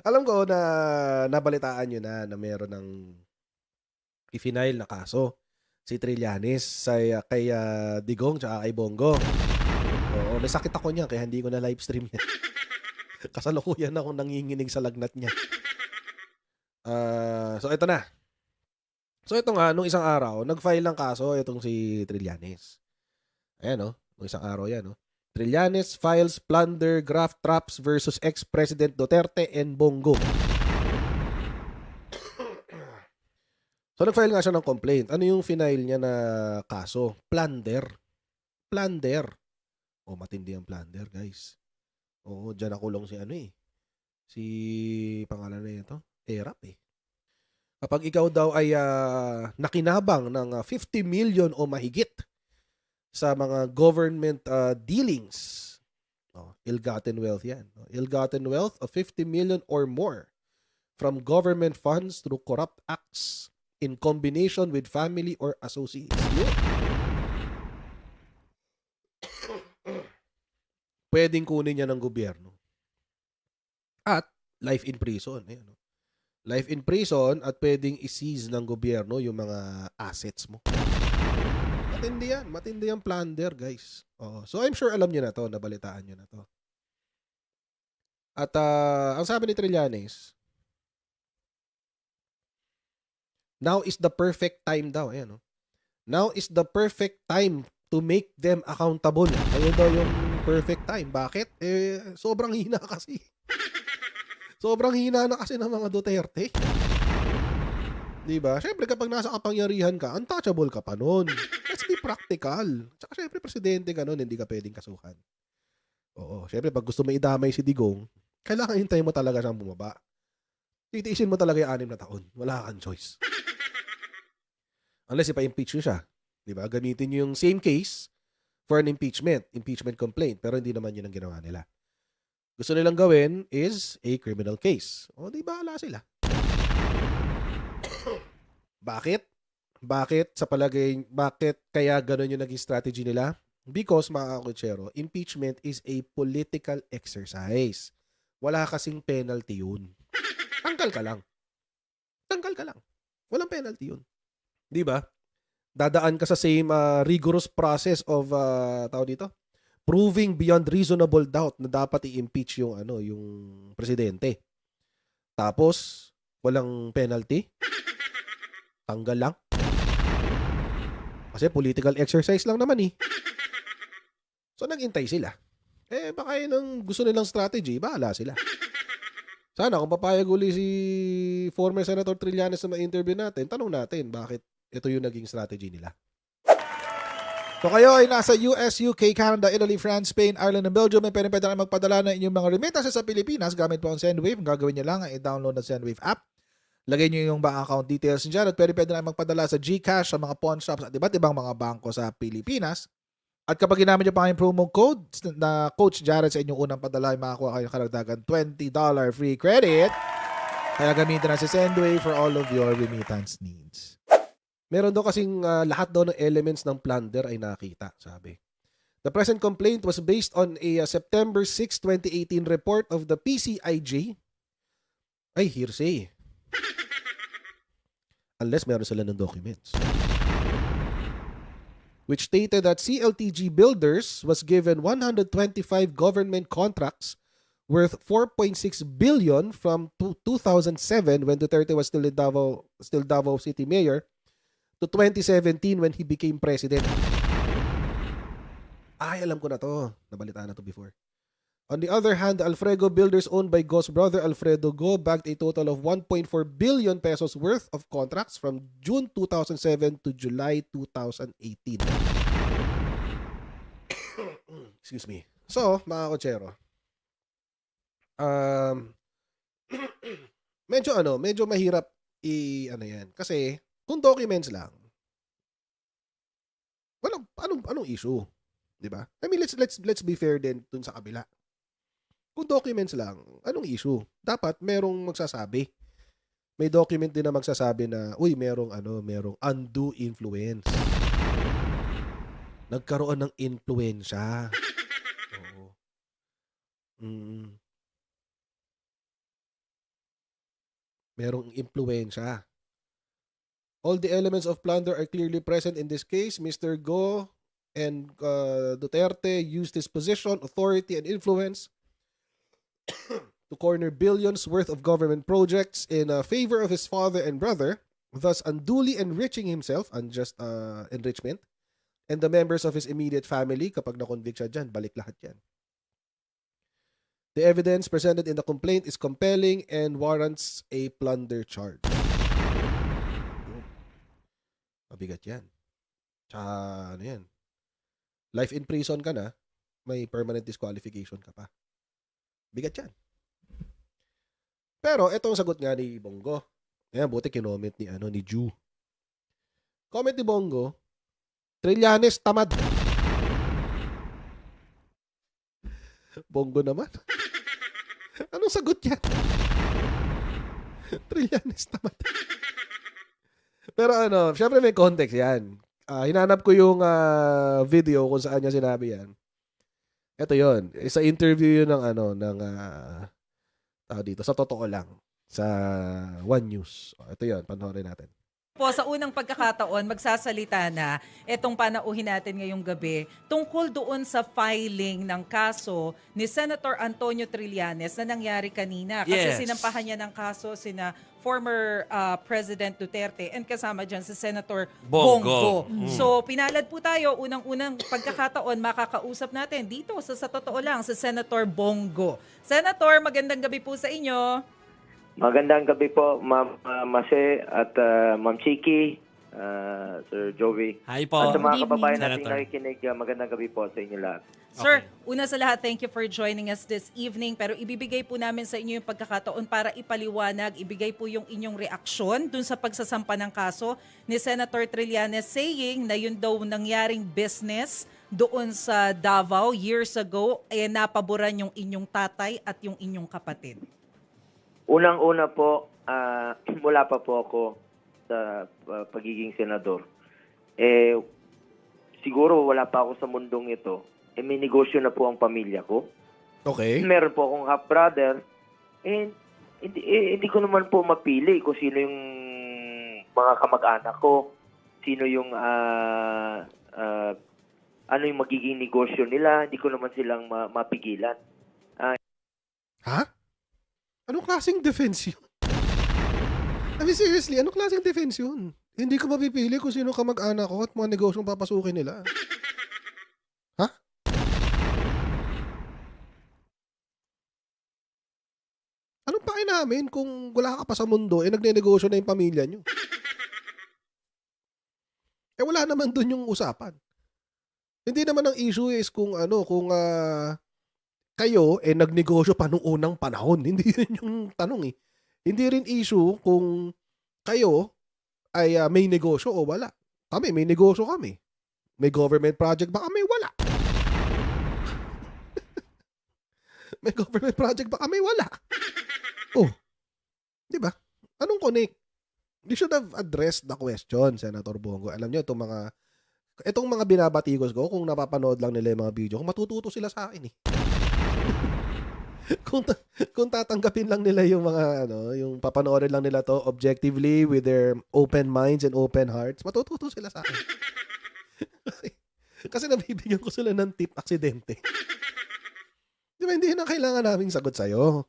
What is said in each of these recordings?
Alam ko na nabalitaan niyo na meron ng i-file na kaso si Trillanes kay Digong tsaka kay Bongo. Oo, may sakit ako niyan kaya hindi ko na livestream yan. Kasalukuyan akong nanginginig sa lagnat niya. So ito na. So ito nga, nung isang araw, nag-file ng kaso itong si Trillanes. Ayan, oh. Nung isang araw yan, oh. Trillanes files plunder graft traps versus ex-President Duterte and Bongo. So nag-file nga siya ng complaint. Ano yung final niya na kaso? Plunder. Plunder. Oh, matindi ang plunder, guys. Oo, dyan nakulong si ano eh. Si pangalan na ito, Erap eh. Kapag ikaw daw ay nakinabang ng 50 million o mahigit sa mga government dealings, ill-gotten wealth yan. Ill-gotten wealth of 50 million or more from government funds through corrupt acts in combination with family or associates. Pwedeng kunin niya ng gobyerno. At life in prison. Ayan, no? Life in prison at pwedeng i-seize ng gobyerno yung mga assets mo. Matindi yan. Matindi yung plunder, guys. So I'm sure alam niyo na to, nabalitaan niyo na to. At ang sabi ni Trillanes, now is the perfect time daw. Ayan, no? Now is the perfect time to make them accountable. Ayun daw yung perfect time. Bakit? Sobrang hina kasi. Sobrang hina na kasi ng mga Duterte. Diba? Siyempre, kapag nasa kapangyarihan ka, untouchable ka pa nun. Let's be practical. Tsaka siyempre, presidente ka nun, hindi ka pwedeng kasuhan. Oo. Siyempre, pag gusto mo idamay si Digong, kailangan hintayin mo talaga siyang bumaba. Titiisin mo talaga yung 6 na taon. Wala kang choice. Unless ipa-impeach nyo siya. Diba? Gamitin nyo yung same case for an impeachment complaint. Pero hindi naman yun ang ginawa nila. Gusto nilang gawin is a criminal case. O, di bahala sila. Bakit? Bakit kaya ganun yung naging strategy nila? Because, mga kakutsero, impeachment is a political exercise. Wala kasing penalty yun. Tanggal ka lang. Tanggal ka lang. Walang penalty yun. Di ba? Dadaan ka sa same rigorous process of, tao dito, proving beyond reasonable doubt na dapat i-impeach yung presidente. Tapos walang penalty. Tanggal lang. Kasi political exercise lang naman eh. So nag-intay sila. Baka yun ang gusto nilang strategy, bahala sila. Sana kung papayag uli si former Senator Trillanes na ma-interview natin, tanong natin bakit ito yung naging strategy nila. So kayo ay nasa US, UK, Canada, Italy, France, Spain, Ireland, and Belgium. May pwede na magpadala ng inyong mga remittances sa Pilipinas gamit po ang Sendwave. Ang gagawin nyo lang ay i-download ang Sendwave app. Lagay nyo yung bank account details dyan at pwede na magpadala sa GCash, sa mga pawn shops at iba't ibang mga bangko sa Pilipinas. At kapag ginamit nyo pa ang promo code na Coach Jared sa inyong unang padala, ay makakuha kayo karagdagan $20 free credit. Kaya gamitin na si Sendwave for all of your remittance needs. Meron daw kasing lahat daw ng elements ng plunder ay nakita, sabi. The present complaint was based on a September 6, 2018 report of the PCIJ. Ay, hearsay. Unless meron sila ng documents. Which stated that CLTG Builders was given 125 government contracts worth 4.6 billion from 2007 when Duterte was still Davao City Mayor to 2017 when he became president. Ay, alam ko na to. Nabalitaan na to before. On the other hand, the Alfredo Builders owned by Go's brother Alfredo Go bagged a total of 1.4 billion pesos worth of contracts from June 2007 to July 2018. Excuse me. So, mga kotsero, medyo mahirap yan. Kasi, kung documents lang, walang, anong issue? Diba? I mean, let's be fair din dun sa kabila. Kung documents lang, anong issue? Dapat merong magsasabi. May document din na magsasabi na, merong undue influence. Nagkaroon ng influensya. Oo. Merong impluwensya. All the elements of plunder are clearly present in this case. Mr. Go and Duterte used his position, authority, and influence to corner billions worth of government projects in favor of his father and brother, thus unduly enriching himself, unjust enrichment, and the members of his immediate family. Kapag na-convict siya dyan, balik lahat yan. The evidence presented in the complaint is compelling and warrants a plunder charge. Mabigat yan. Tsaka, ano yan, life in prison ka na, may permanent disqualification ka pa. Bigat yan. Pero, etong sagot nga ni Bongo. Ayan, buti kinoment ni Ju. Comment ni Bongo, Trillanes tamad. Bongo naman. Anong sagot yan? Trillanes tamad. Pero syempre may context yan. Hinanap ko yung video kung saan niya sinabi yan. Ito yon. Sa interview yun ng dito. Sa totoo lang. Sa One News. Ito yon. Panoorin natin. Po, sa unang pagkakataon, magsasalita na itong panauhin natin ngayong gabi tungkol doon sa filing ng kaso ni Senator Antonio Trillanes na nangyari kanina. Kasi sinampahan niya ng kaso sina former President Duterte and kasama dyan si Senator Bongo. So, pinalad po tayo. Unang-unang pagkakataon, makakausap natin dito sa totoo lang, si Senator Bongo. Senator, magandang gabi po sa inyo. Magandang gabi po, Ma'am Mase at Ma'am Chiki, Sir Joey. Hi po. At sa mga Good kababayan evening, nating nakikinig, magandang gabi po sa inyo lahat. Sir, una sa lahat, thank you for joining us this evening. Pero ibibigay po namin sa inyo yung pagkakataon para ipaliwanag, ibigay po yung inyong reaksyon dun sa pagsasampa ng kaso ni Senator Trillanes saying na yun daw nangyaring business doon sa Davao years ago, napaboran yung inyong tatay at yung inyong kapatid. Unang-una po, mula pa po ako sa pagiging senador. Siguro wala pa ako sa mundong ito. May negosyo na po ang pamilya ko. Okay. Meron po akong half-brother. Hindi ko naman po mapili kung sino yung mga kamag-anak ko. Sino yung ano yung magiging negosyo nila. Hindi ko naman silang mapigilan. Ha? Anong klaseng defense yun? I mean, seriously, anong klaseng defense yun? Hindi ko mapipili kung sino kamag-anak ko at mga negosyong papasukin nila. Ha? Anong pakin namin kung wala ka pa sa mundo, nagne-negosyo na yung pamilya nyo? Wala naman dun yung usapan. Hindi naman ang issue is kung kayo nagnegosyo pa nung unang panahon. Hindi rin yung tanong eh. Hindi rin issue kung kayo ay may negosyo o wala. Kami, may negosyo kami. May government project ba kami? Wala. May government project ba kami? Wala. Oh. Di ba? Anong connect? You should have addressed the question, Senator Bongo. Alam niyo, itong mga binabatikos ko, kung napapanood lang nila yung mga video, kung matututo sila sa akin eh. kung tatanggapin lang nila yung mga yung papanoorin lang nila to objectively with their open minds and open hearts, matututo sila sa akin. kasi nabibigyan ko sila ng tip aksidente. Di ba, hindi na kailangan naming sagot sa'yo.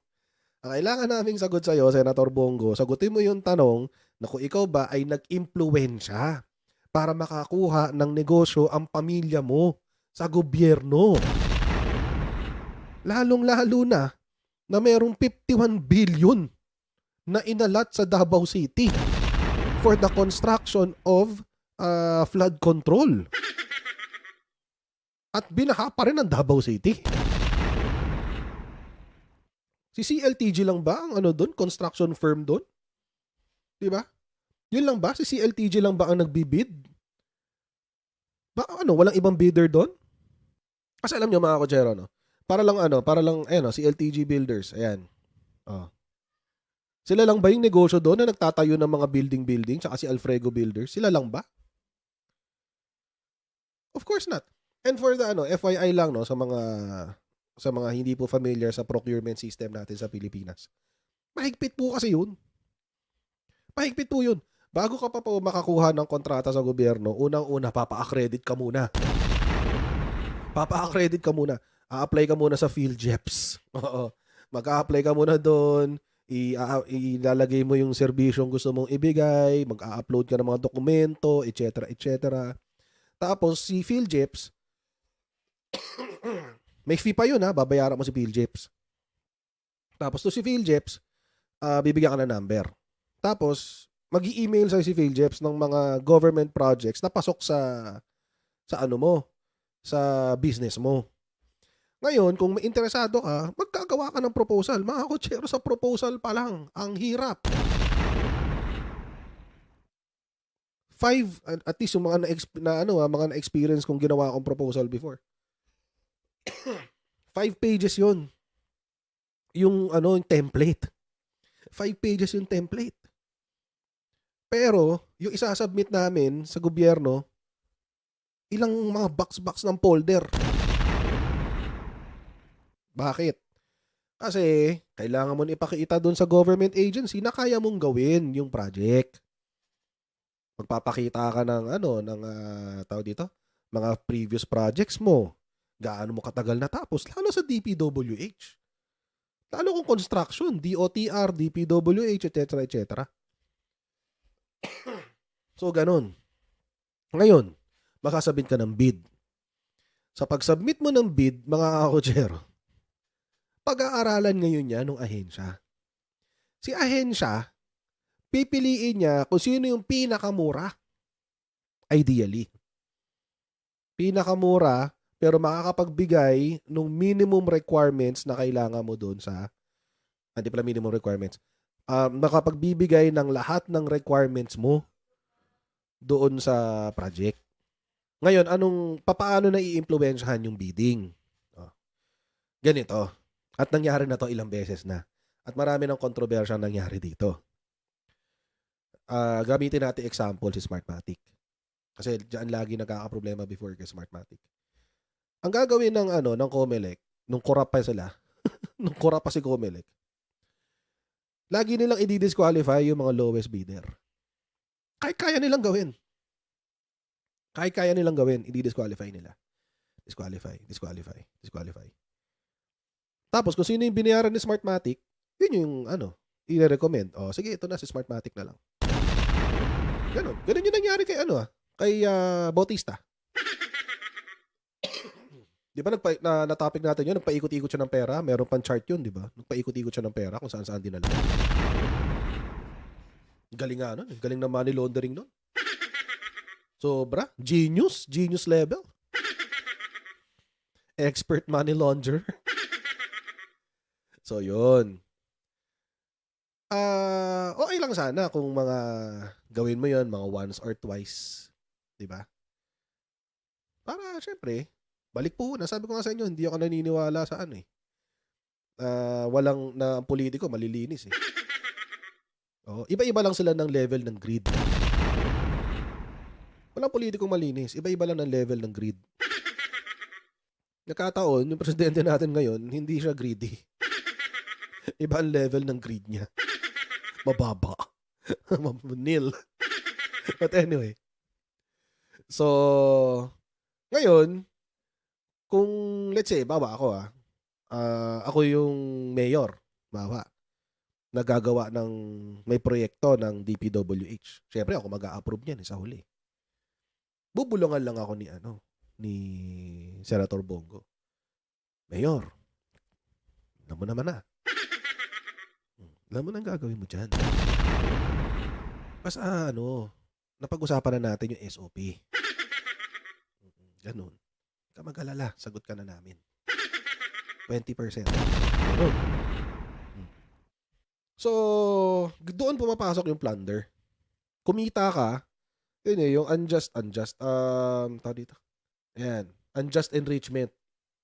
Ang kailangan naming sagot sa'yo, Senator Bongo, sagutin mo yung tanong na kung ikaw ba ay nag-impluwensya para makakuha ng negosyo ang pamilya mo sa gobyerno. Lalong-lalo na merong 51 billion na inalat sa Davao City for the construction of flood control. At binaha pa rin ang Davao City. Si CLTG lang ba ang doon? Construction firm doon? Diba? Yun lang ba? Si CLTG lang ba ang nagbibid? Walang ibang bidder doon? Kasi alam nyo mga kotsero, Para lang CLTG Builders. Ayan. Oh. Sila lang ba yung negosyo doon na nagtatayo ng mga building tsaka si Alfredo Builders? Sila lang ba? Of course not. And for the FYI lang sa mga hindi po familiar sa procurement system natin sa Pilipinas. Mahigpit po kasi yun. Mahigpit po yun. Bago ka pa po makakuha ng kontrata sa gobyerno, unang-una, papa-accredit ka muna. Papa-accredit ka muna. A-apply ka muna sa PhilJeps. Oo. Mag-a-apply ka muna doon. Ilalagay mo yung serbisyong gusto mong ibigay. Mag-a-upload ka ng mga dokumento, etc. etc. Tapos, si PhilJeps, may fee pa yun ha. Babayaran mo si PhilJeps. Tapos to si PhilJeps, bibigyan ka ng number. Tapos, mag-i-email sa si PhilJeps ng mga government projects na pasok sa ano mo, sa business mo. Ngayon, kung may interesado ka, magkagawa ka ng proposal. Mga kotsero, sa proposal pa lang, ang hirap. At least yung mga mga na-experience kong ginawa akong proposal before. 5 pages yun. Yung template. 5 pages yung template. Pero, yung isasubmit namin sa gobyerno, ilang mga box ng folder. Bakit? Kasi, kailangan mo ipakita doon sa government agency na kaya mong gawin yung project. Magpapakita ka ng tawag dito, mga previous projects mo. Gaano mo katagal natapos, lalo sa DPWH. Lalo kung construction, DOTR, DPWH, etc. etc. So, ganun. Ngayon, makasubmit ka ng bid. Sa pag-submit mo ng bid, mga kakotsero, pag-aaralan ngayon niya ng ahensya. Si ahensya, pipiliin niya kung sino yung pinakamura. Ideally. Pinakamura, pero makakapagbigay ng minimum requirements na kailangan mo doon sa, hindi pala minimum requirements, makapagbibigay ng lahat ng requirements mo doon sa project. Ngayon, papaano na i-impluwensyahan yung bidding? Ganito. At nangyari na to ilang beses na. At marami ng kontrobersya nangyari dito. Gamitin natin example si Smartmatic. Kasi diyan lagi nagkakaproblema before kay Smartmatic. Ang gagawin ng Comelec, nung corrupt pa sila, nung corrupt pa si Comelec, lagi nilang i-disqualify yung mga lowest bidder. Kaya nilang gawin. Kaya nilang gawin, i-disqualify nila. Disqualify. Tapos, kung sino yung binayaran ni Smartmatic, yun yung i-recommend. Sige, ito na si Smartmatic na lang. Ganun yung nangyari kay Bautista. Di ba na-topic natin yun, nagpaikot-ikot siya ng pera, meron pang chart yun, di ba? Nagpaikot-ikot siya ng pera kung saan-saan dinala. Galing nga nun, galing na money laundering nun. Sobra, genius level. Expert money launderer. So, yun. Okay lang sana kung mga gawin mo yun, mga once or twice. Diba? Para, syempre, balik po na. Sabi ko nga sa inyo, hindi ako naniniwala sa na politiko, malilinis eh. Iba-iba lang sila ng level ng greed. Walang politikong malinis. Iba-iba lang ng level ng greed. Nakataon, yung presidente natin ngayon, hindi siya greedy. Iba ang level ng greed niya. Mababa. Nil. But anyway. So, ngayon, kung let's say, ako ako yung mayor, nagagawa ng may proyekto ng DPWH. Siyempre, ako mag-a-approve niyan sa huli. Bubulungan lang ako ni Senator Bongo. Mayor, alam mo naman na. Alam mo nang gagawin mo dyan. Basta napag-usapan na natin yung SOP. Ganun. Ka mag-alala, sagot ka na namin. 20%. Ganun. So, doon pumapasok yung plunder. Kumita ka, yun yung unjust, tawag dito. Ayan, unjust enrichment.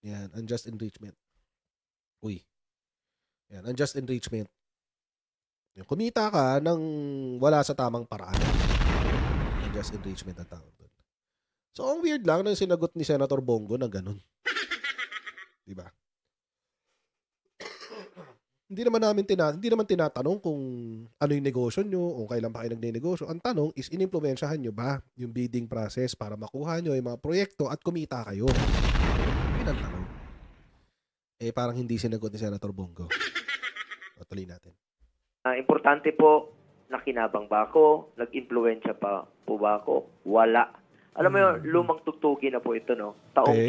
Yan, unjust enrichment. Uy. Yan, unjust enrichment. Yung kumita ka nang wala sa tamang paraan. Unjust enrichment ang tawag doon. So, ang weird lang na sinagot ni Senator Bongo na ganun. Diba? Hindi naman tinatanong kung ano yung negosyo nyo o kailan pa kayo nagnenegosyo. Ang tanong is inimpluwensyahan nyo ba yung bidding process para makuha nyo yung mga proyekto at kumita kayo? Yun ang tanong. Parang hindi sinagot ni Senator Bongo. Tuloy natin. Importante po, nakinabang ba ako? Nag-impluensya pa po ba ako? Wala. Alam mo yun, lumang tugtugin na po ito, no? Taong Okay.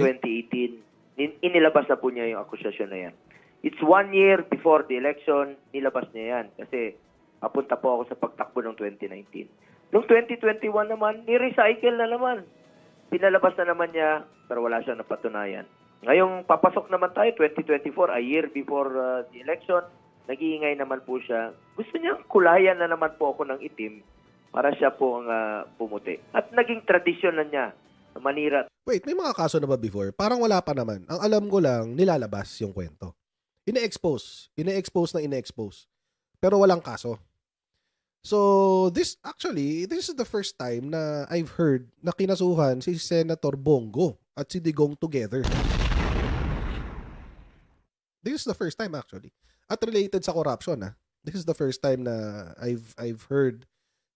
2018, inilabas na po niya yung akusasyon na yan. It's 1 year before the election, nilabas niya yan. Kasi papunta po ako sa pagtakbo ng 2019. Noong 2021 naman, ni-recycle na naman. Pinalabas na naman niya, pero wala siyang napatunayan. Ngayong papasok naman tayo, 2024, a year before the election, nag-iingay naman po siya. Gusto niyang kulayan na naman po ako ng itim para siya po ang pumuti. At naging tradisyon na niya na manira. Wait, may mga kaso na ba before? Parang wala pa naman. Ang alam ko lang, nilalabas yung kwento. Ine-expose na ine-expose. Pero walang kaso. So, this is the first time na I've heard na kinasuhan si Senator Bongo at si Digong together. This is the first time actually. At related sa corruption, This is the first time na I've heard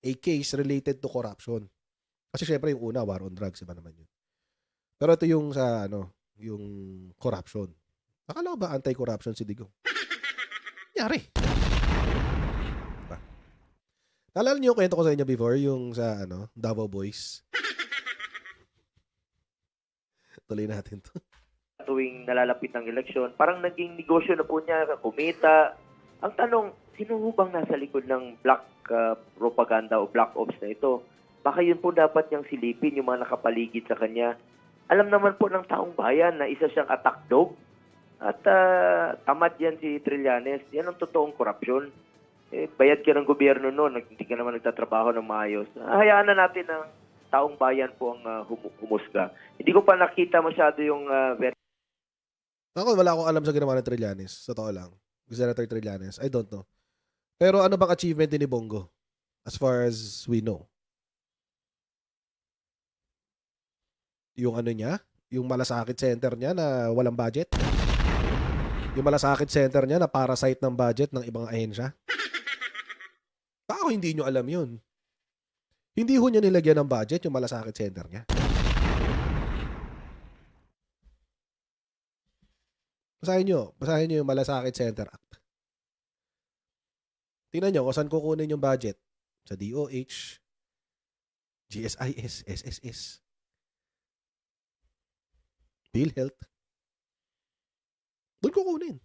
a case related to corruption. Kasi syempre yung una, war on drugs, iba naman yun. Pero ito yung sa, yung corruption. Akala ko ba anti-corruption si Digong? Yari. Diba? Naalala niyo yung kwento ko sa inyo before, yung sa, Davao Boys? Tuloy natin to. Tuwing nalalapit ng eleksyon, parang naging negosyo na po niya, kumita. Ang tanong, sino ho bang nasa likod ng black propaganda o black ops na ito? Baka yun po dapat niyang silipin yung mga nakapaligid sa kanya. Alam naman po ng taong bayan na isa siyang attack dog. At tamad yan si Trillanes. Yan ang totoong korupsyon. Bayad ka ng gobyerno noon, hindi ka naman nagtatrabaho ng maayos. Hayaan na natin ng taong bayan po ang humusga. Hindi ko pa nakita masyado yung Ako, wala akong alam sa ginawa ng Trillanes. Sa totoo lang. Senator Trillanes. I don't know. Pero ano bang achievement ni Bongo? As far as we know. Yung niya? Yung malasakit center niya na walang budget? Yung malasakit center niya na parasite ng budget ng ibang ahensya? Baka hindi nyo alam yun. Hindi ho niya nilagyan ng budget yung malasakit center niya. Basahin nyo yung Malasakit Center Act. Tingnan nyo kung saan kukunin yung budget. Sa DOH, GSIS, SSS, PhilHealth. Doon kukunin.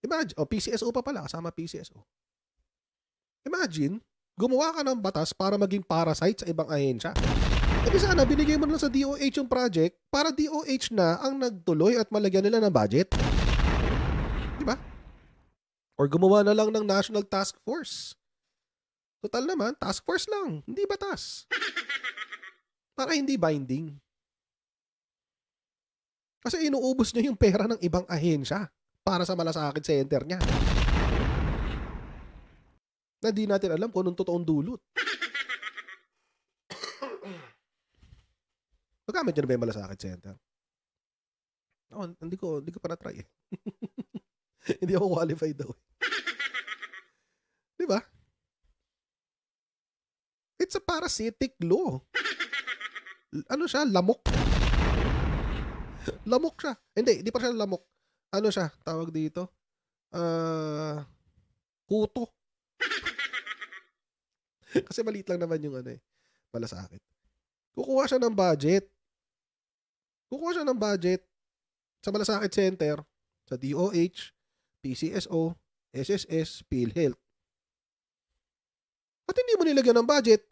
Imagine, PCSO pa pala, kasama PCSO. Imagine, gumawa ka ng batas para maging parasite sa ibang ahensya. Kasi sana, binigay mo lang sa DOH yung project para DOH na ang nagtuloy at malagyan nila ng budget. Diba? Or gumawa na lang ng National Task Force. Total naman, task force lang, hindi batas. Para hindi binding. Kasi inuubos niya yung pera ng ibang ahensya para sa Malasakit Center niya. Na di natin alam kung anong totoong dulot. Magamit nyo na ba yung Malasakit Center? Hindi ko pa na-try eh. Hindi ako qualified daw. Di ba? It's a parasitic law. Ano siya? Lamok. Lamok siya. Hindi pa siya lamok. Ano siya? Tawag dito? Kuto. Kasi maliit lang naman yung malasakit. Kukuha siya ng budget sa Malasakit Center, sa DOH, PCSO, SSS, PhilHealth. Ba't hindi mo nilagyan ng budget?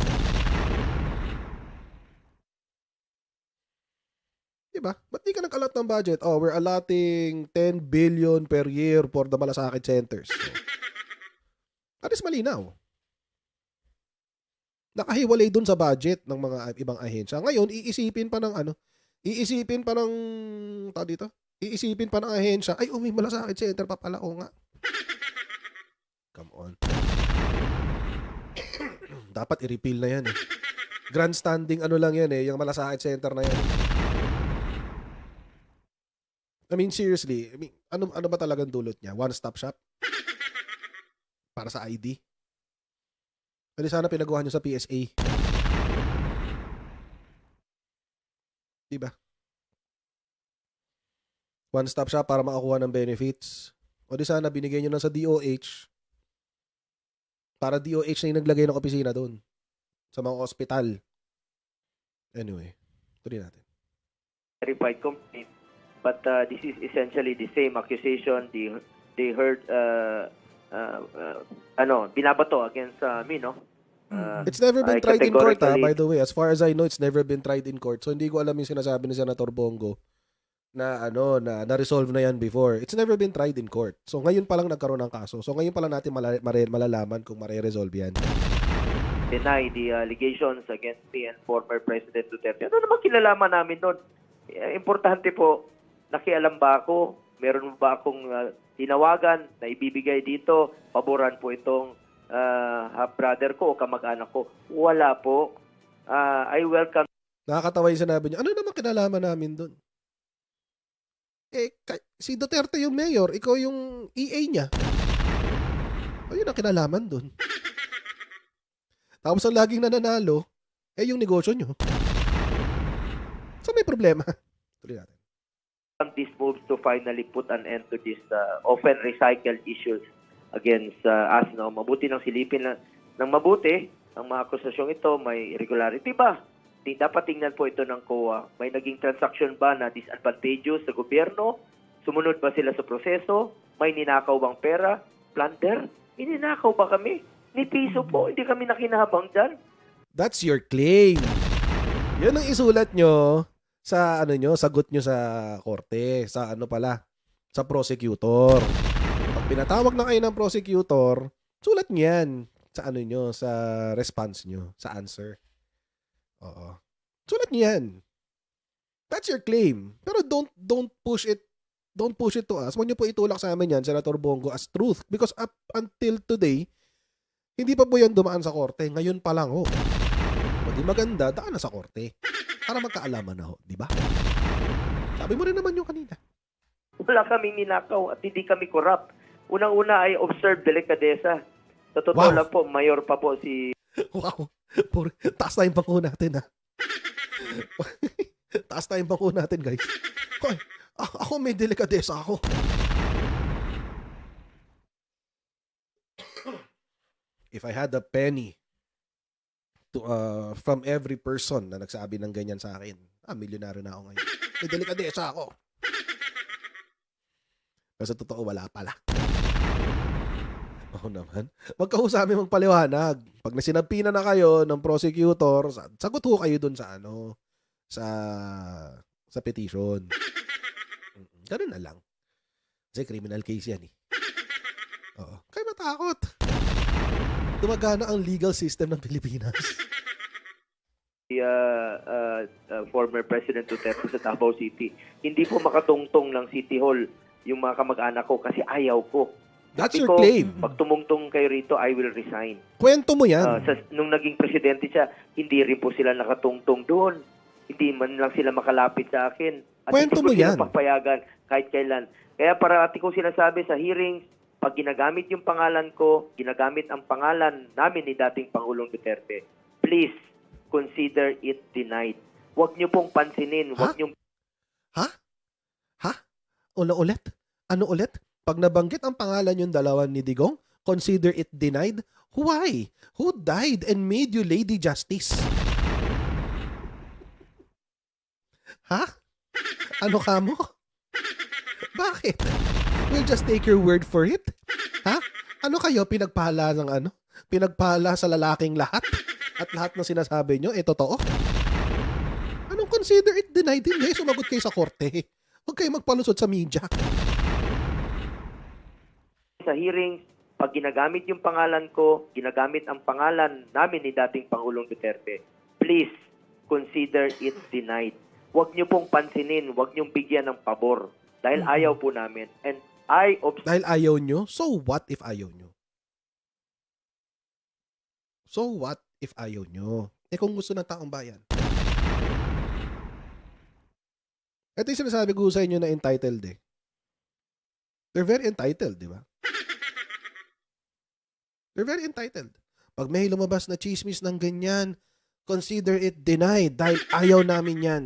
Diba? Ba't di ka nag-allot ng budget? Oh, we're allotting 10 billion per year for the Malasakit Centers. So, at least malinaw. Nakahiwalay dun sa budget ng mga ibang ahensya. Ngayon, iisipin pa ng ahensya, ay, may Malasakit Center pa pala, o nga. Come on. Dapat i-repeal na yan eh. Grandstanding lang yan eh, yung Malasakit Center na yan. I mean, seriously, Ano ba talagang dulot niya? One-stop shop? Para sa ID? Pwede sana pinagawa niyo sa PSA. Diba? One-stop shop para makakuha ng benefits. O di sana binigay niyo na sa DOH para DOH na yung naglagay ng opisina doon sa mga ospital. Anyway, tuloy natin. verified complaint. But this is essentially the same accusation they heard binabato against me, no? It's never been I tried in court, categorically- by the way. As far as I know, it's never been tried in court. So hindi ko alam yung sinasabi ni Senator Bongo na na-resolve na yan before. It's never been tried in court. So ngayon pa lang nagkaroon ng kaso. So ngayon pa lang natin malalaman kung mare-resolve yan. Deny the allegations against me and former President Duterte. Ano naman kinalaman namin doon? Importante po, nakialam ba ako? Meron ba akong tinawagan na ibibigay dito? Paboran po itong half-brother ko o kamag-anak ko? Wala po. I welcome. Nakakatawa yung sinabi niya. Ano naman kinalaman namin doon? Si Duterte yung mayor, ikaw yung EA niya. O yun ang kinalaman doon. Tapos ang laging nananalo, yung negosyo nyo. So may problema. Tuloy natin. These moves to finally put an end to this often recycled issues against us. No? Mabuti ng silipin ng mabuti ang mga akusasyong ito. May irregularity ba? Dapat tingnan po ito ng COA. May naging transaction ba na disadvantageous sa gobyerno? Sumunod ba sila sa proseso? May ninakaw bang pera? Plunder? Ininakaw ba kami? Ni piso po. Hindi kami nakinabang dyan. That's your claim. Yan ang isulat nyo sa sagot nyo sa korte, sa sa prosecutor. Pag pinatawag na kayo ng prosecutor, sulat niyan sa sa response nyo, sa answer. Oo. Sulat niyan. That's your claim. Pero don't push it to us. Huwag niyo po itulak sa amin yan, Senator Bongo, as truth. Because up until today, hindi pa po yan dumaan sa korte. Ngayon pa lang, O di maganda, daan na sa korte. Para magkaalaman na, di ba? Sabi mo rin naman yung kanina. Wala kaming ninakaw at hindi kami corrupt. Unang-una ay observe delikadesa. Sa totoo Wow. lang po, mayor pa po si Wow. Taas na yung bangko natin, ha? Taas na yung bangko natin, guys. Hoy, ako may delikadesa ako. If I had a penny from every person na nagsabi ng ganyan sa akin, milyonaryo na ako ngayon. May delikadesa ako. Pero sa totoo, wala pala. Oo naman. Wag ka ho sa amin magpaliwanag. Pag nasinabpina na kayo ng prosecutor, sagot ho kayo dun sa sa petition. Ganun na lang. Kasi criminal case yan, eh. Oo. Kaya matakot. Dumagana ang legal system ng Pilipinas. former President Duterte sa Davao City. Hindi po makatungtong ng City Hall yung mga kamag-anak ko kasi ayaw ko. That's Sabi your ko, claim. Pag tumungtong kayo rito, I will resign. Kwento mo yan. Nung naging presidente siya, hindi rin po sila nakatungtong doon. Hindi man lang sila makalapit sa akin. At Kwento mo hindi ko sila yan. papayagan kahit kailan. Kaya parati ko sinasabi sa hearings, pag ginagamit yung pangalan ko, ginagamit ang pangalan namin ni dating Pangulong Duterte, please consider it denied. Huwag niyo pong pansinin. Huwag niyo Ha? Ulit? Ano ulit? Pag nabanggit ang pangalan yung dalawa ni Digong, consider it denied? Why? Who died and made you Lady Justice? Ha? Ano ka mo? Bakit? We'll just take your word for it? Ha? Ano kayo? Pinagpala ng Pinagpala sa lalaking lahat? At lahat ng sinasabi nyo, totoo? Anong consider it denied? Hindi, sumagot kayo sa korte. Huwag kayo magpalusot sa media. sa hearings, pag ginagamit yung pangalan ko, ginagamit ang pangalan namin ni dating Pangulong Duterte, please consider it denied. Huwag niyo pong pansinin, huwag niyong bigyan ng pabor dahil ayaw po namin. And Dahil ayaw nyo, so what if ayaw nyo? So what if ayaw nyo? Kung gusto ng taong bayan. Ito yung sinasabi ko sa inyo na entitled, eh. They're very entitled, di ba? They're very entitled. Pag may lumabas na chismis ng ganyan, consider it denied dahil ayaw namin yan.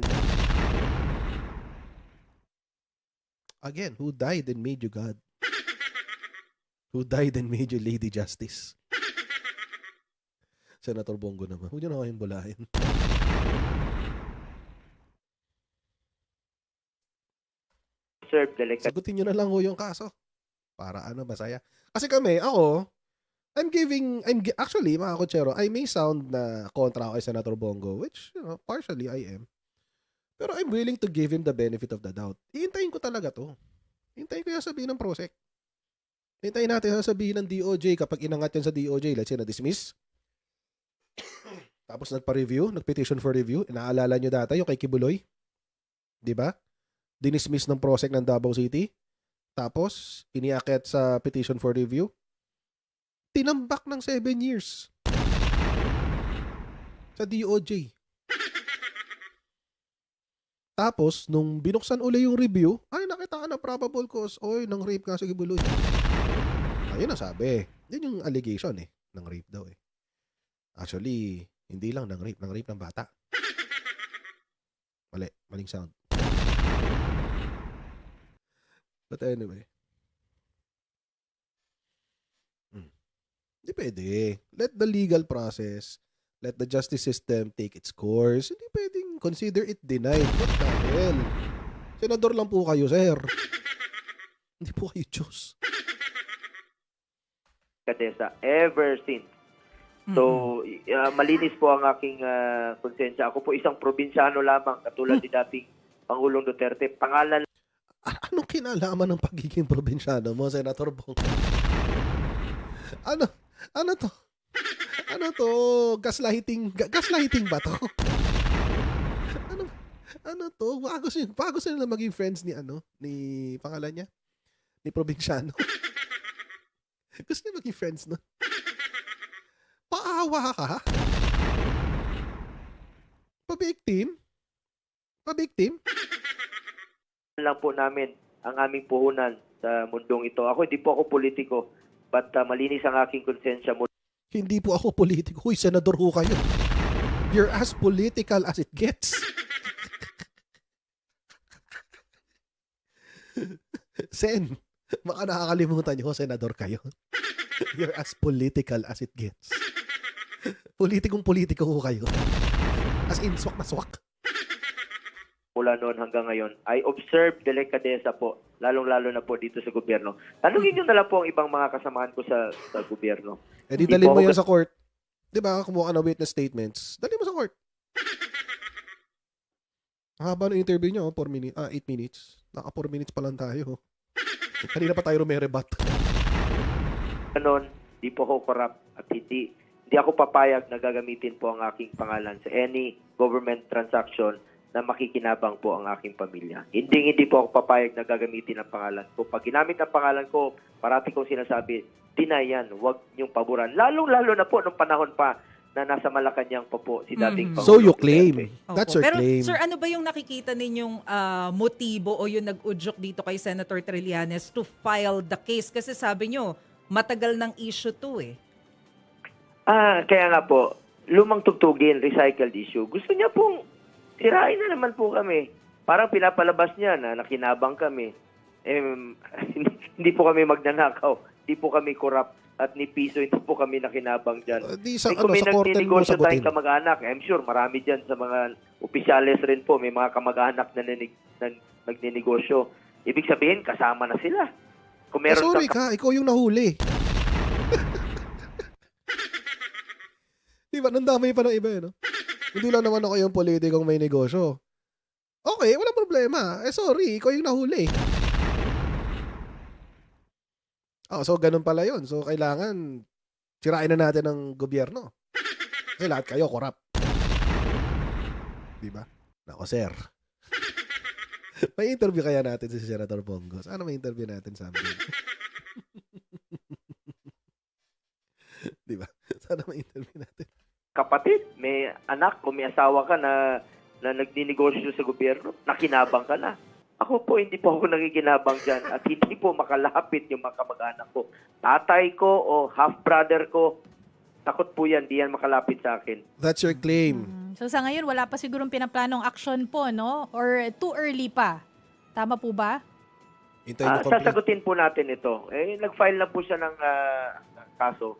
Again, who died and made you God? Who died and made you Lady Justice? Senator Bongo naman. Huwag niyo na kayong bulahin. Serve delicate. Sagutin niyo na lang ho yung kaso. Para masaya. Kasi actually, mga kotsero, I may sound na kontra ako kay Senator Bongo, which, partially I am. Pero I'm willing to give him the benefit of the doubt. Iintayin ko talaga to. Hintayin ko yung sabihin ng Prosec. Hintayin natin yung sabihin ng DOJ kapag inangat yan sa DOJ. Let's say na-dismiss. Tapos nagpa-review, nag-petition for review. Inaalala nyo data yung kay Kibuloy. Diba? Dinismiss ng Prosec ng Davao City. Tapos, iniakit sa petition for review. Tinambak ng 7 years. Sa DOJ. Tapos, nung binuksan uli yung review, ay, nakita ka na probable cause. Oy, nang rape nga sa Kibuloy. Ayun ang sabi. Yun yung allegation ng rape daw Actually, hindi lang ng rape ng bata. Maling sound. But anyway. Hindi pwede. Let the legal process, let the justice system take its course. Hindi pwedeng consider it denied. What the hell? Senador lang po kayo, sir. Hindi po kayo Diyos. Kadesa, ever since. So, malinis po ang aking konsensya. Ako po isang probinsyano lamang, katulad ni dating Pangulong Duterte. Pangalan. Anong kinalaman ng pagiging probinsyano mo, Senator Bong? Ano to? Ano to? Gaslighting ba to? Ano to? Gusto nila maging friends ni pangalan niya? Ni probinsyano. Gusto niya maging friends no? Paawa ka? Pa-victim? lang po namin ang aming puhunan sa mundong ito. Ako, hindi po ako politiko, but malinis ang aking konsensya mo. Hindi po ako politiko. Huy, senador ho kayo. You're as political as it gets. Sen, baka nakakalimutan nyo, senador kayo. You're as political as it gets. Politikong-politiko ho kayo. As in, swak na swak. Mula noon hanggang ngayon, I observe delikadesa po, lalong-lalo na po dito sa gobyerno. Tanungin nyo na lang po ang ibang mga kasamahan ko sa gobyerno. Eh di dalhin mo yan sa court. Di ba, kumuha ka na witness statements. Dalhin mo sa court. Ang haba ng interview nyo, 8 minutes. Naka 4 minutes pa lang tayo. Kanina pa tayo rumerebat. Ganon, di po ako corrupt at hindi ako papayag na gagamitin po ang aking pangalan sa any government transaction na makikinabang po ang aking pamilya. Hindi po ako papayag na gagamitin ang pangalan ko. Pag ginamit ang pangalan ko, parati kong sinasabi, deny yan, huwag niyong paboran. Lalong-lalo na po nung panahon pa na nasa Malacanang pa po si dating Pangulong So you claim. Duterte. That's your Pero, claim. sir, ano ba yung nakikita ninyong motibo o yung nag-udyok dito kay Senator Trillanes to file the case? Kasi sabi nyo, matagal ng issue to Kaya nga po, lumang tugtugin, recycled issue. Gusto niya pong sirain na naman po kami. Parang pinapalabas niya na nakinabang kami. Hindi po kami magnanakaw. Hindi po kami corrupt. At ni piso, hindi po kami nakinabang dyan. sa Kung may korte mo nagninegosyo sagutin. tayong kamag-anak, I'm sure marami dyan sa mga opisyales rin po. May mga kamag-anak na nagninegosyo. Ibig sabihin, kasama na sila. Kung meron Sorry ka, ikaw yung nahuli. Diba, nandamay pa ng iba no? Hindi lang naman ako yung politikong may negosyo. Okay, wala problema. Sorry, ikaw yung nahuli. So ganun pala yun. So kailangan sirain na natin ang gobyerno. Kasi lahat kayo corrupt. Diba? Nako, sir. May interview kaya natin si Senator Bongo. Sana may interview natin sa amin. Diba? Sana may interview natin. Kapatid, may anak o may asawa ka na nagninegosyo sa gobyerno, nakinabang ka na. Ako po, hindi po ako nakikinabang dyan at hindi po makalapit yung mga kamag-anak ko. Tatay ko o half-brother ko, takot po yan, di yan makalapit sa akin. That's your claim. So sa ngayon, wala pa sigurong pinaplanong action po, no? Or too early pa? Tama po ba? Hintayin nyo complete. Sasagutin po natin ito. Nag-file na po siya ng kaso.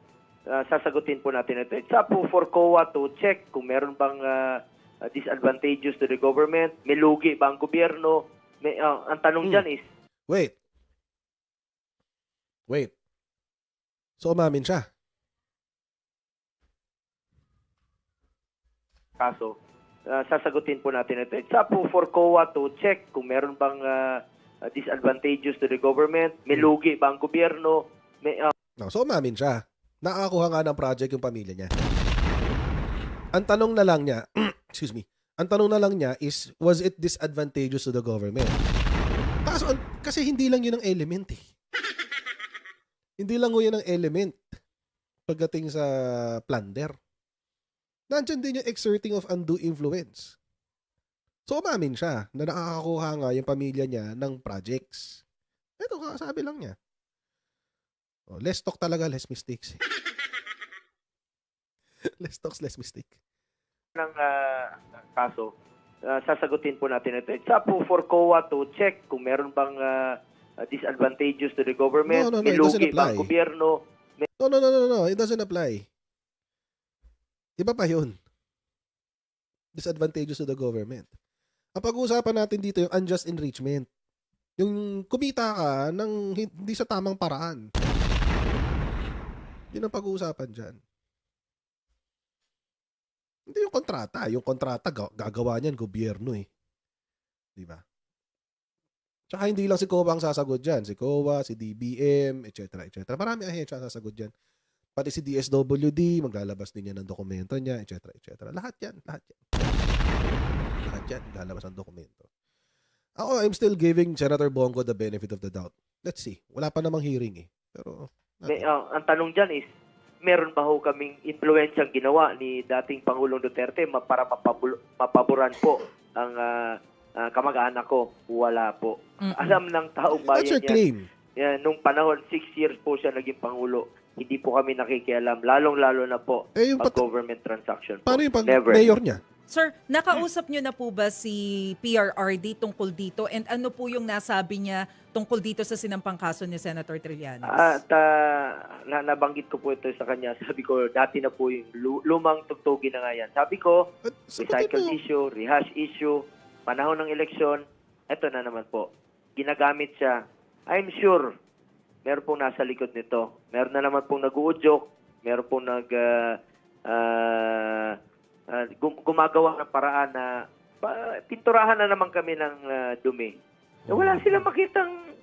Sasagutin po natin ito. It's up po for COA to check kung meron bang disadvantageous to the government, may lugi ba ang gobyerno. Ang tanong dyan is, Wait. So, umamin siya. kaso, sasagutin po natin ito. It's up po for COA to check kung meron bang disadvantageous to the government, may lugi ba ang gobyerno. No, so, umamin siya. Nakakuha nga ng project yung pamilya niya. Ang tanong na lang niya, excuse me, ang tanong na lang niya is, was it disadvantageous to the government? Kasi hindi lang yun ang element eh. Hindi lang yun ang element pagdating sa plunder. Nandiyan din yung exerting of undue influence. So, umamin siya na nakakakuha nga yung pamilya niya ng projects. Ito, sabi lang niya. Oh, less talk talaga, less mistakes. Less talk, less mistake. Ng kaso, sasagutin po natin ito. It's up po for COA to check kung meron bang disadvantageous to the government, No, may it doesn't lugi ba apply. ang gobyerno. No. It doesn't apply. Iba pa yun. Disadvantageous to the government. Ang pag-uusapan natin dito yung unjust enrichment. Yung kumita ka ng hindi sa tamang paraan. Yun ang pag-uusapan dyan. Hindi yung kontrata. Yung kontrata, gagawa niyan gobyerno eh. Di ba? Tsaka hindi lang si COA ang sasagot dyan. Si COA, si DBM, etc. Marami ahensya ang sasagot dyan. Pati si DSWD, maglalabas din yan ng dokumento niya, etc. Lahat yan. Lahat yan, lalabas ang dokumento. Ako, I'm still giving Senator Bongo the benefit of the doubt. Let's see. Wala pa namang hearing eh. Pero, Ang tanong dyan is, meron ba ho kaming impluensyang ginawa ni dating Pangulong Duterte para mapaboran po ang kamag-anak ko? Wala po. Alam ng taong that's bayan your claim. yan, nung panahon, 6 years po siya naging Pangulo. Hindi po kami nakikialam. Lalong-lalo na po Yung pag government transaction po. paano yung Never. mayor niya? Sir, nakausap nyo na po ba si PRRD tungkol dito? And ano po yung nasabi niya tungkol dito sa sinampang kaso ni Senator Trillanes? At nabanggit ko po ito sa kanya. Sabi ko, dati na po yung lumang tugtugin na nga yan. Sabi ko, recycle issue, rehash issue, panahon ng eleksyon, eto na naman po. Ginagamit siya. I'm sure, meron pong nasa likod nito. Meron na naman pong nag-uudyok, meron pong gumagawa ng paraan na pinturahan na naman kami ng dumi. Wala silang makitang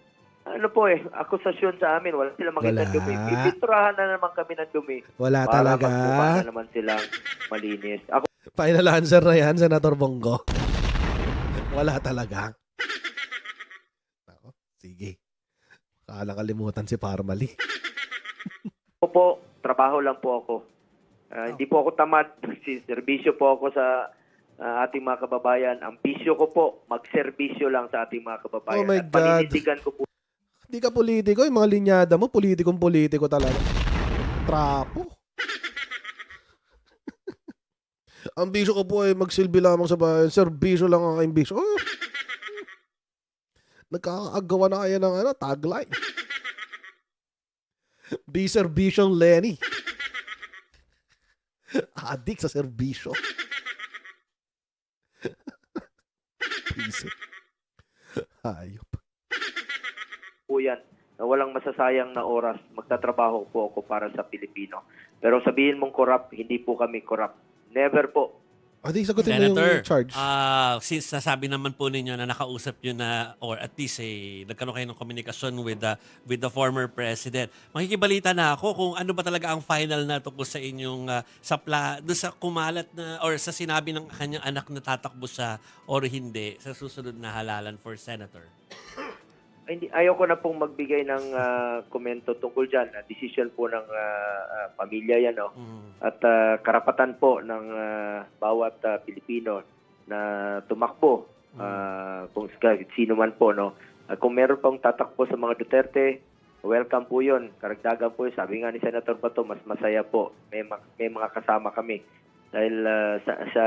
akusasyon sa amin. Wala silang makitang Wala. dumi. Pinturahan na naman kami ng dumi. Wala Para talaga. magmukha na naman silang malinis. Ako Final answer na yan, Senator Bongo. Wala talaga. Ako, sige. Kalimutan si Parmali. po, trabaho lang po ako. Hindi po ako tamad. Serbisyo po ako sa ating mga kababayan. Ang bisyo ko po, magserbisyo lang sa ating mga kababayan. Oh my At God. paninindigan ko po. Hindi ka politiko. Yung mga linyada mo, politikong-politiko talaga. Trapo. Ang bisyo ko po ay magsilbi lamang sa bayan. Serbisyo lang ang aking bisyo. Oh. Nagkakaagawa na kaya ng tagline. Be serbisyong Lenny. Adik sa serbisyo. Isip. Hayop. Po yan na walang masasayang na oras. Magtatrabaho po ako para sa Pilipino. Pero sabihin mong corrupt, hindi po kami corrupt. Never po. Di sagutin mo Senator, yung charge. since nasabi naman po ninyo na nakausap nyo na or at least nagkaroon kayo ng komunikasyon with the former president, makikibalita na ako kung ano ba talaga ang final na tungkol sa inyong doon sa kumalat na or sa sinabi ng kanyang anak na tatakbo siya or hindi sa susunod na halalan for senator. Ayoko na pong magbigay ng komento tungkol dyan. Decision po ng pamilya yan. No? At karapatan po ng bawat Pilipino na tumakbo Kung sino man po, no? Kung meron pong tatakbo sa mga Duterte, welcome po yun. Karagdagan po yun. Sabi nga ni Senator Bato, mas masaya po. May mga kasama kami. Dahil sa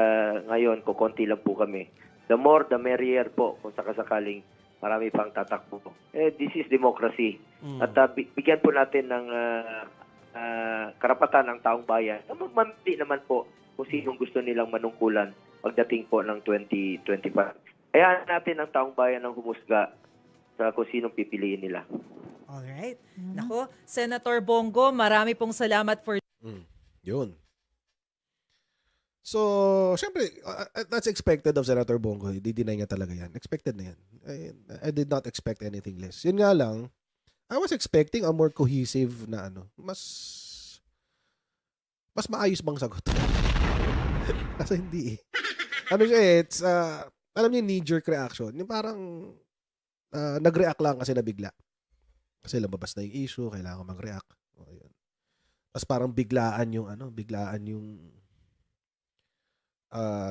ngayon, kukonti lang po kami. The more, the merrier po kung sakasakaling marami pang tatakbo po. This is democracy. At bigyan po natin ng karapatan ng taong bayan na mamili naman po kung sinong gusto nilang manungkulan pagdating po ng 2025. Hayaan natin ang taong bayan ng humusga sa kung sinong pipiliin nila. Alright. Nako, Senator Bongo, marami pong salamat for Yun. So, syempre, that's expected of Senator Bongo. Di-deny niya talaga yan. Expected na yan. I did not expect anything less. Yun nga lang, I was expecting a more cohesive na mas maayos bang sagot. Kasi hindi eh. Ano siya eh, it's, alam niyo yung knee-jerk reaction. Yung parang, nag-react lang kasi na bigla. Kasi lumabas na yung issue, kailangan mag-react. O, yun. Tapos parang biglaan yung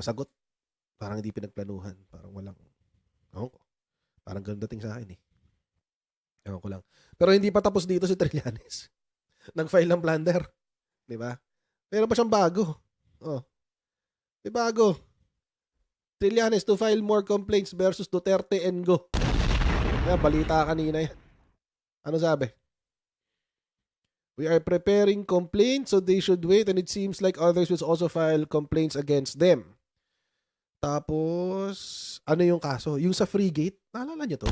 sagot. Parang hindi pinagplanuhan. Parang walang, parang ganun dating sa akin eh. Ewan ko lang. Pero hindi pa tapos dito si Trillanes. Nag-file ng plunder. Di ba? Meron pa siyang bago. May bago. Trillanes to file more complaints versus Duterte and go. Kaya balita kanina yan. Ano sabi? We are preparing complaints so they should wait and it seems like others will also file complaints against them. Tapos, ano yung kaso? Yung sa Freegate, naalala niyo to?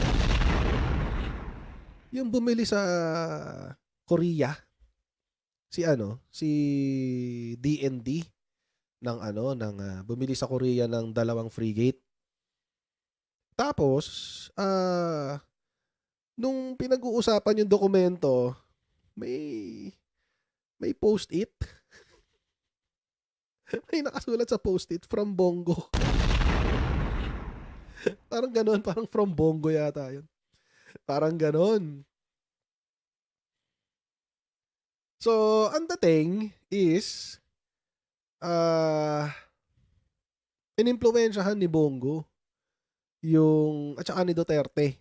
Yung bumili sa Korea, si DND bumili sa Korea ng 2 Freegate. Tapos, nung pinag-uusapan yung dokumento, may post-it. May nakasulat sa post-it from Bongo. Parang gano'n, parang from Bongo yata yun. Parang gano'n. So, ang dating is, inimpluwensyahan ni Bongo at saka ni Duterte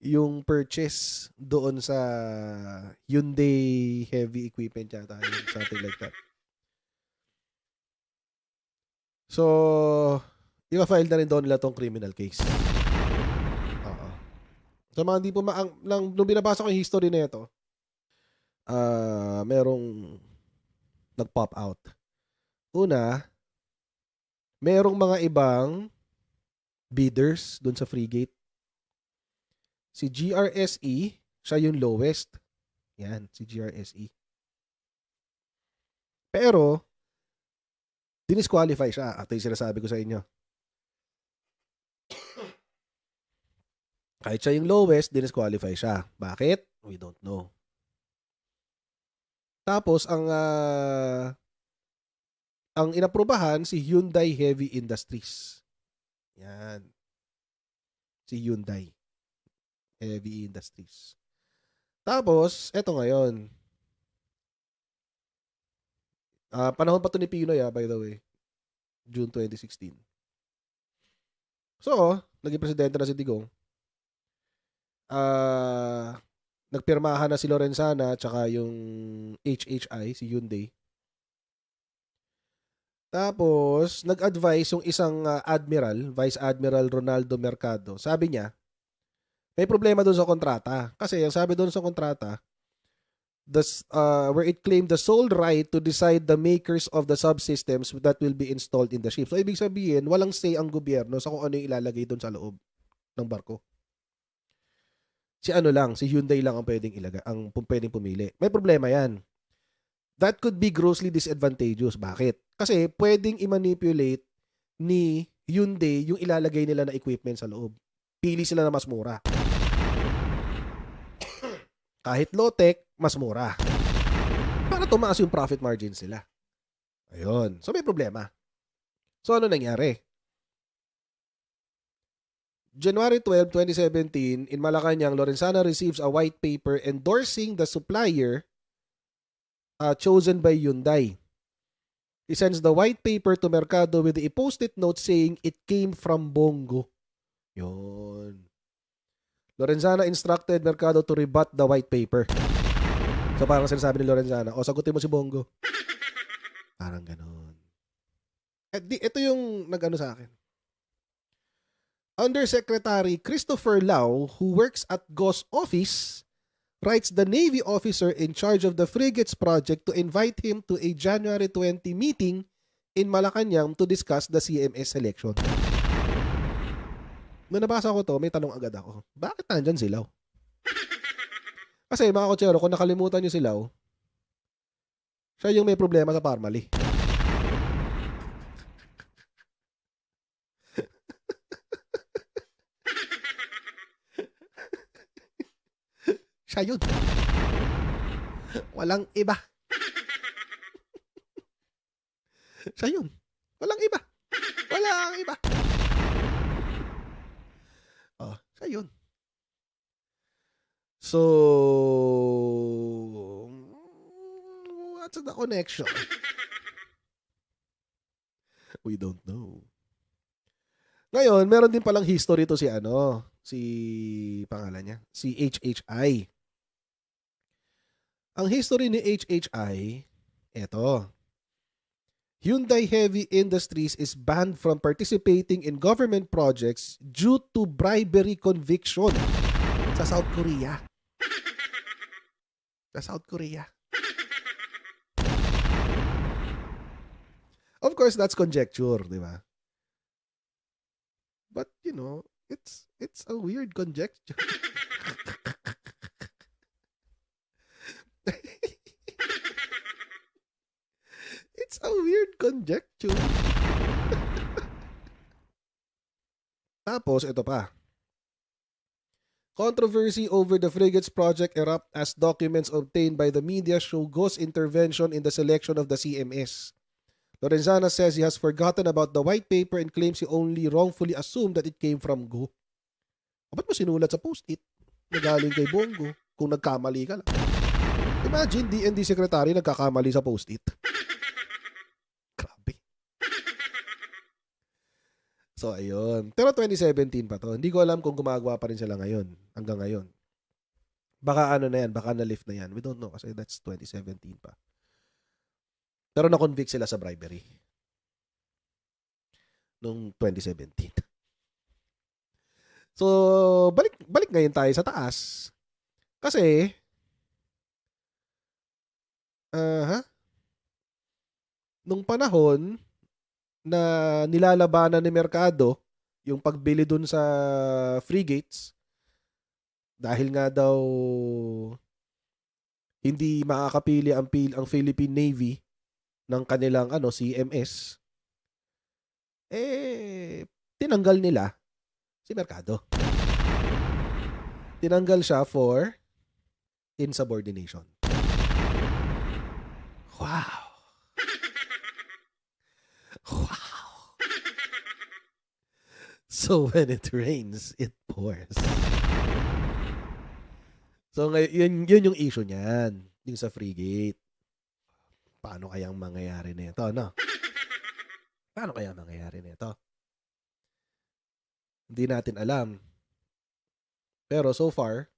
yung purchase doon sa Hyundai heavy equipment yata, something like that. So, i-file na rin doon nila tong criminal case. Oo. So, mga hindi po nung binabasa ko yung history na ito, merong nag-pop out. Una, merong mga ibang bidders doon sa Freegate. Si GRSE, siya yung lowest. Yan, si GRSE. Pero, dinisqualify siya. Ito yung sinasabi ko sa inyo. Kahit siya yung lowest, dinisqualify siya. Bakit? We don't know. Tapos, ang inaprubahan, si Hyundai Heavy Industries. Yan. Si Hyundai Heavy Industries. Tapos, eto ngayon. Panahon pa to ni Pinoy, by the way. June 2016. So, naging presidente na si Digong. Nagpirmahan na si Lorenzana tsaka yung HHI, si Hyundai. Tapos, nag-advise yung isang Vice Admiral Ronaldo Mercado. Sabi niya, may problema doon sa kontrata. Kasi ang sabi doon sa kontrata, where it claimed the sole right to decide the makers of the subsystems that will be installed in the ship. So, ibig sabihin, walang say ang gobyerno sa kung ano yung ilalagay doon sa loob ng barko. Si Hyundai lang ang pwedeng pumili. May problema yan. That could be grossly disadvantageous. Bakit? Kasi pwedeng i-manipulate ni Hyundai yung ilalagay nila na equipment sa loob. Pili sila na mas mura. Kahit low-tech, mas mura. Para tumaas yung profit margins nila. Ayun. So, may problema. So, ano nangyari? January 12, 2017, in Malacanang, Lorenzana receives a white paper endorsing the supplier chosen by Hyundai. He sends the white paper to Mercado with a post-it note saying it came from Bongo. Yun. Lorenzana instructed Mercado to rebut the white paper. So parang sinasabi ni Lorenzana, sagutin mo si Bongo. Parang ganun. Ito yung nag-ano sa akin. Undersecretary Christopher Lau, who works at GOS office, writes the Navy officer in charge of the frigates project to invite him to a January 20 meeting in Malacanang to discuss the CMS selection. Nung nabasa ko to, may tanong agad ako. Bakit nandyan si Lau? Kasi mga kotsero, kung nakalimutan nyo si Lau, siya yung may problema sa Parmali. Siya yun. Walang iba. Siya yun. Walang iba. Walang iba. Siya yun. So, what's the connection? We don't know. Ngayon, meron din palang history to si pangalan niya, si HHI. Ang history ni HHI, eto. Hyundai Heavy Industries is banned from participating in government projects due to bribery conviction sa South Korea. Sa South Korea. Of course, that's conjecture, di ba? But, it's a weird conjecture. It's a weird conjecture. Tapos, ito pa. Controversy over the frigates project erupt as documents obtained by the media show GO's intervention in the selection of the CMS. Lorenzana says he has forgotten about the white paper and claims he only wrongfully assumed that it came from GO. Ba't mo sinulat sa post-it na galing kay Bongo kung nagkamali ka lang? Imagine, DND secretary nagkakamali sa post-it. Grabe. So, ayun. Pero 2017 pa to. Hindi ko alam kung gumagawa pa rin sila ngayon. Hanggang ngayon. Baka na yan. Baka na-lift na yan. We don't know kasi that's 2017 pa. Pero na-convict sila sa bribery. Noong 2017. So, balik ngayon tayo sa taas. Kasi, nung panahon na nilalabanan ni Mercado yung pagbili dun sa frigates, dahil nga daw hindi makakapili ang Philippine Navy ng kanilang CMS, tinanggal nila si Mercado. Tinanggal siya for insubordination. Wow. Wow. So when it rains, it pours. So yun yung issue niyan, yung sa frigate. Paano kayang mangyayari nito, no? Paano kaya mangyayari nito? Hindi natin alam. Pero so far,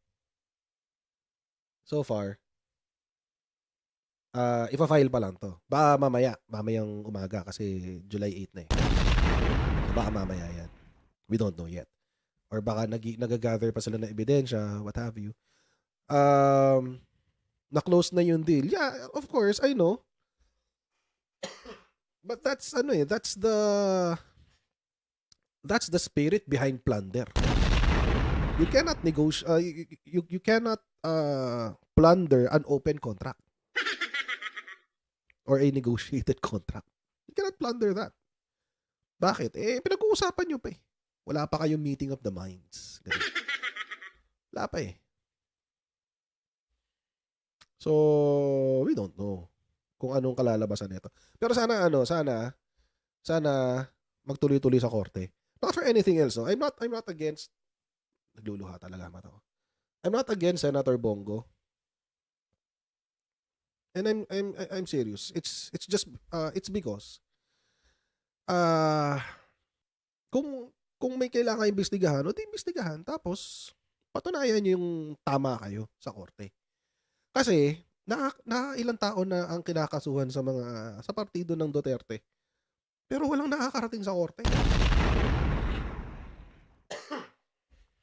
ipa-file pa lang to. Baka mamayang umaga kasi July 8 na eh. So baka mamaya yan. We don't know yet. Or baka nag-gather pa sila ng ebidensya, what have you. Na-close na yung deal. Yeah, of course, I know. But that's the spirit behind plunder. You cannot negotiate you cannot plunder an open contract or a negotiated contract. You cannot plunder that. Bakit? Pinag-uusapan nyo pa eh. Wala pa kayong meeting of the minds. Ganun. Wala pa eh. So, we don't know kung anong kalalabasan nito. Pero sana magtuloy-tuloy sa korte. Not for anything else. No? I'm not against, nagluluha talaga mata ko. I'm not against Senator Bongo. And I'm serious. It's just it's because kung kung may kailangan imbestigahan, o di imbestigahan. Tapos, patunayan nyo yung tama kayo sa korte. Kasi, ilang taon na ang kinakasuhan sa partido ng Duterte. Pero walang nakakarating sa korte.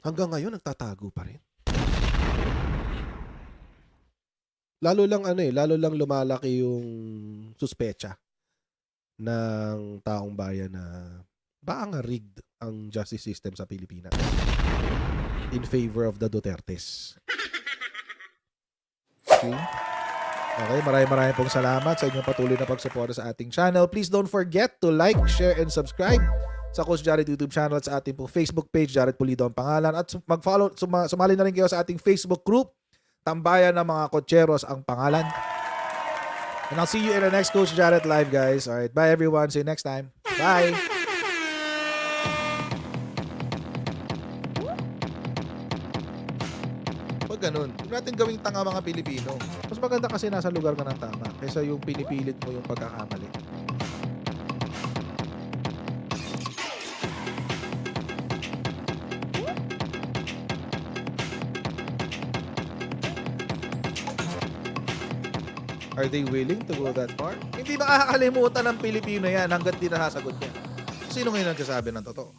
Hanggang ngayon, nagtatago pa rin. Lalo lang lumalaki yung suspecha ng taong bayan na baka nga rigged ang justice system sa Pilipinas in favor of the Dutertes. Okay, maraming pong salamat sa inyong patuloy na pagsuporta sa ating channel. Please don't forget to like, share, and subscribe sa Coach Jared YouTube channel at sa ating pong Facebook page, Jared Pulido ang pangalan. At mag-follow, sumali na rin kayo sa ating Facebook group, Tambayan ng mga Kotseros ang pangalan. And I'll see you in the next Coach Jared Live, guys. Alright, bye everyone. See you next time. Bye! Pag ganun, huwag natin gawing tanga mga Pilipino. Mas maganda kasi nasa lugar ka ng tama kaysa yung pinipilit mo yung pagkakamali. Are they willing to go that far? Hindi makakalimutan ng Pilipino yan hanggat di nasasagot niya. Sino ngayon nagsasabi ng totoo?